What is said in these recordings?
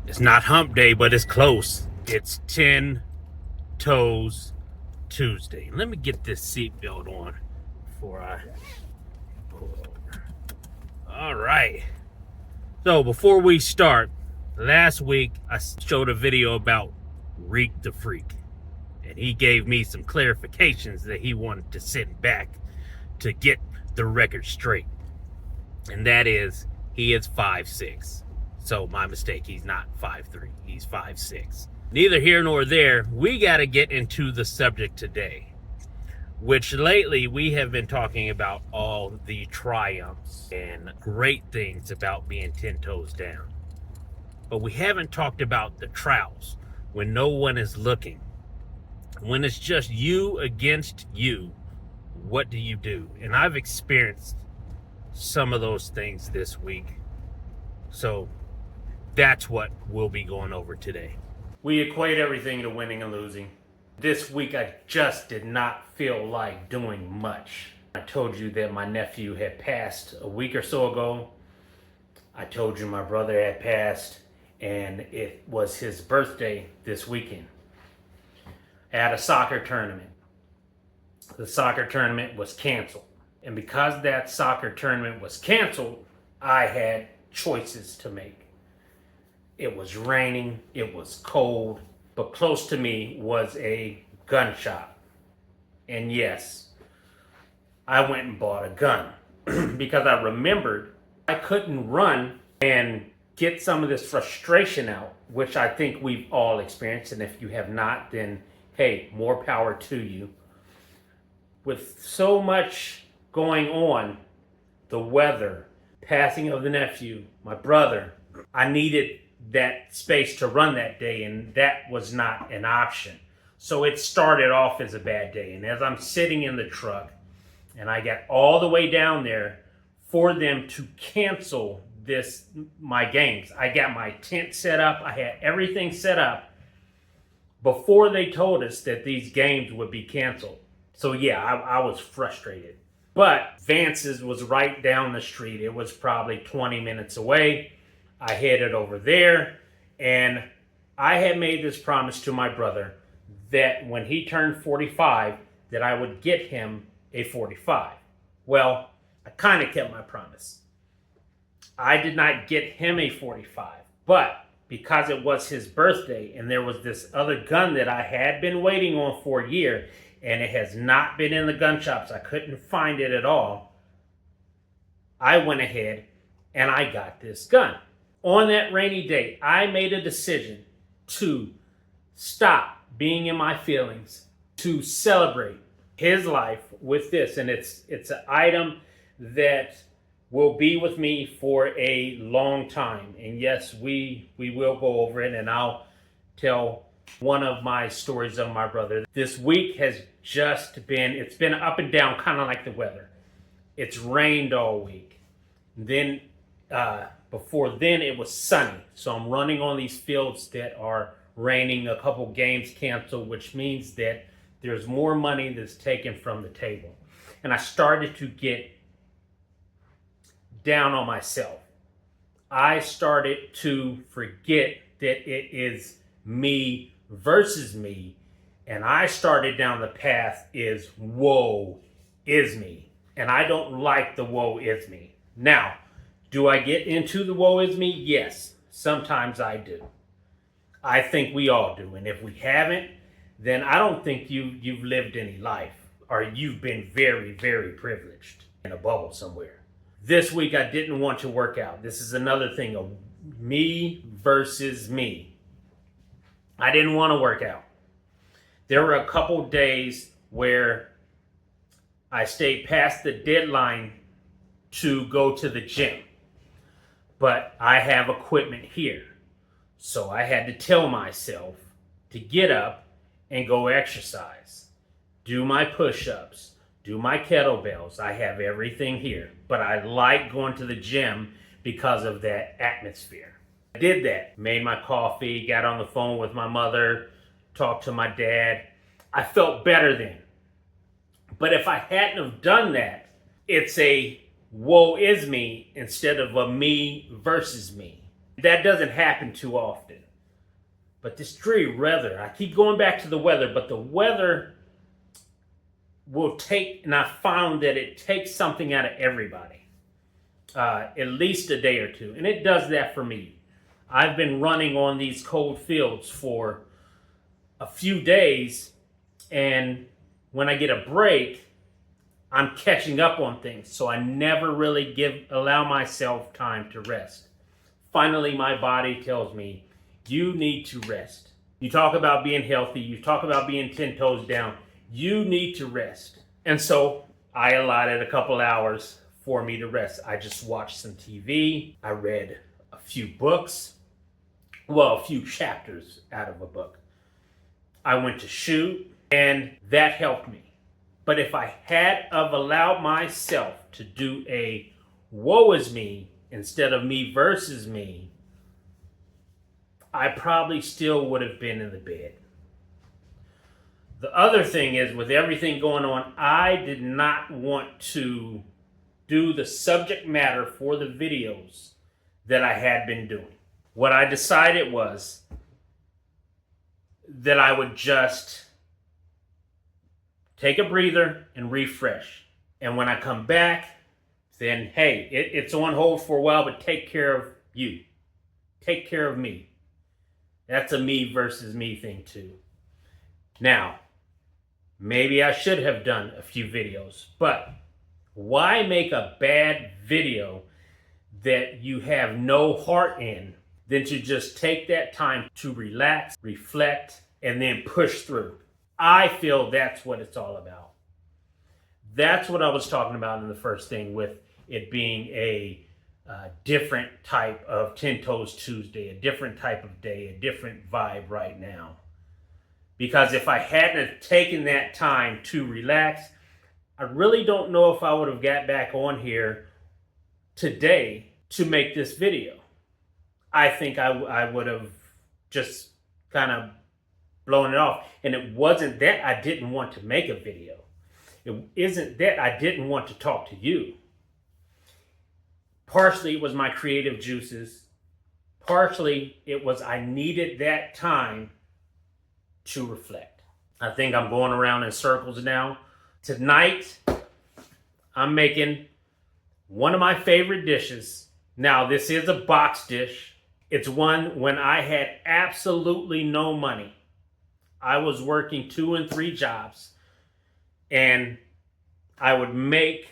It's not hump day, but it's close. It's 10 Toes Tuesday. Let me get this seatbelt on before I pull over. All right. So before we start, last week I showed a video about Reek the Freak. And he gave me some clarifications that he wanted to send back to get the record straight. And that is, he is 5'6". So my mistake, he's not 5'3", he's 5'6". Neither here nor there, we got to get into the subject today, which lately we have been talking about all the triumphs and great things about being 10 toes down. But we haven't talked about the trials when no one is looking. When it's just you against you, what do you do? And I've experienced some of those things this week. So that's what we'll be going over today. We equate everything to winning and losing. This week I just did not feel like doing much. I told you that my nephew had passed a week or so ago. I told you my brother had passed, and it was his birthday this weekend. At a soccer tournament. The soccer tournament was canceled. And because that soccer tournament was canceled, I had choices to make. It was raining, it was cold, but close to me was a gun shop. And yes, I went and bought a gun because I remembered I couldn't run and get some of this frustration out, which I think we've all experienced. And if you have not, then hey, more power to you. With so much going on, the weather, passing of the nephew, my brother, I needed that space to run that day, and that was not an option. So it started off as a bad day. And as I'm sitting in the truck, and I got all the way down there for them to cancel my games. I got my tent set up, I had everything set up before they told us that these games would be canceled. So yeah, I was frustrated. But Vance's was right down the street. It was probably 20 minutes away. I headed over there, and I had made this promise to my brother that when he turned 45, that I would get him a 45. Well, I kind of kept my promise. I did not get him a 45, but because it was his birthday and there was this other gun that I had been waiting on for a year, and it has not been in the gun shops, I couldn't find it at all, I went ahead and I got this gun. On that rainy day, I made a decision to stop being in my feelings, to celebrate his life with this. And it's an item that will be with me for a long time. And yes, we will go over it, and I'll tell one of my stories of my brother. This week has just been, it's been up and down, kind of like the weather. It's rained all week. Then, before then it was sunny. So I'm running on these fields that are raining, a couple games canceled, which means that there's more money that's taken from the table. And I started to get down on myself. I started to forget that it is me versus me, and I started down the path is woe is me, and I don't like the woe is me. Now, do I get into the woe is me? Yes, sometimes I do. I think we all do, and if we haven't, then I don't think you've lived any life, or you've been very, very privileged in a bubble somewhere. This week I didn't want to work out. This is another thing of me versus me. I didn't want to work out. There were a couple days where I stayed past the deadline to go to the gym. But I have equipment here. So I had to tell myself to get up and go exercise. Do my push-ups. Do my kettlebells. I have everything here. But I like going to the gym because of that atmosphere. I did that. Made my coffee, got on the phone with my mother, talked to my dad. I felt better then. But if I hadn't have done that, it's a woe is me instead of a me versus me. That doesn't happen too often. But this dreary weather, I keep going back to the weather, but the weather will take, and I found that it takes something out of everybody. At least a day or two. And it does that for me. I've been running on these cold fields for a few days, and when I get a break, I'm catching up on things. So I never really allow myself time to rest. Finally, my body tells me, you need to rest. You talk about being healthy. You talk about being 10 toes down. You need to rest. And so I allotted a couple hours for me to rest. I just watched some TV. I read a few books. Well, a few chapters out of a book. I went to shoot, and that helped me. But if I had of allowed myself to do a woe is me instead of me versus me, I probably still would have been in the bed. The other thing is, with everything going on, I did not want to do the subject matter for the videos that I had been doing. What I decided was that I would just take a breather and refresh. And when I come back, then hey, it's on hold for a while, but take care of you. Take care of me. That's a me versus me thing too. Now, maybe I should have done a few videos, but why make a bad video that you have no heart in than to just take that time to relax, reflect, and then push through? I feel that's what it's all about. That's what I was talking about in the first thing, with it being a different type of 10 Toes Tuesday, a different type of day, a different vibe right now. Because if I hadn't taken that time to relax, I really don't know if I would have got back on here today to make this video. I think I would have just kind of blown it off. And it wasn't that I didn't want to make a video. It isn't that I didn't want to talk to you. Partially it was my creative juices. Partially it was I needed that time to reflect. I think I'm going around in circles now. Tonight, I'm making one of my favorite dishes. Now, this is a box dish. It's one when I had absolutely no money. I was working 2 and 3 jobs, and I would make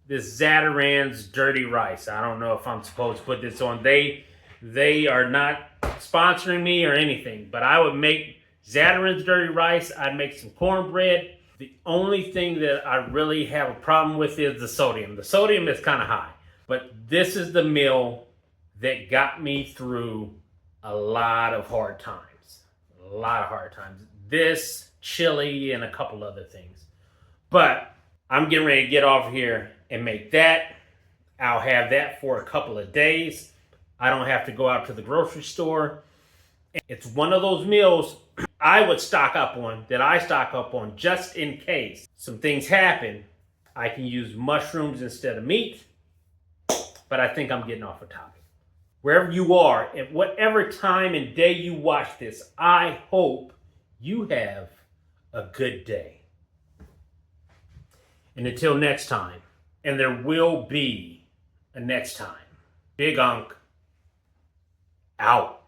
this Zatarain's dirty rice. I don't know if I'm supposed to put this on. They are not sponsoring me or anything, but I would make Zatarain's dirty rice. I'd make some cornbread. The only thing that I really have a problem with is the sodium. The sodium is kind of high, but this is the meal that got me through a lot of hard times. A lot of hard times. This, chili, and a couple other things. But I'm getting ready to get off here and make that. I'll have that for a couple of days. I don't have to go out to the grocery store. It's one of those meals I would stock up on, that I stock up on just in case some things happen. I can use mushrooms instead of meat, but I think I'm getting off a topic. Wherever you are, at whatever time and day you watch this, I hope you have a good day. And until next time, and there will be a next time, Big Unk out.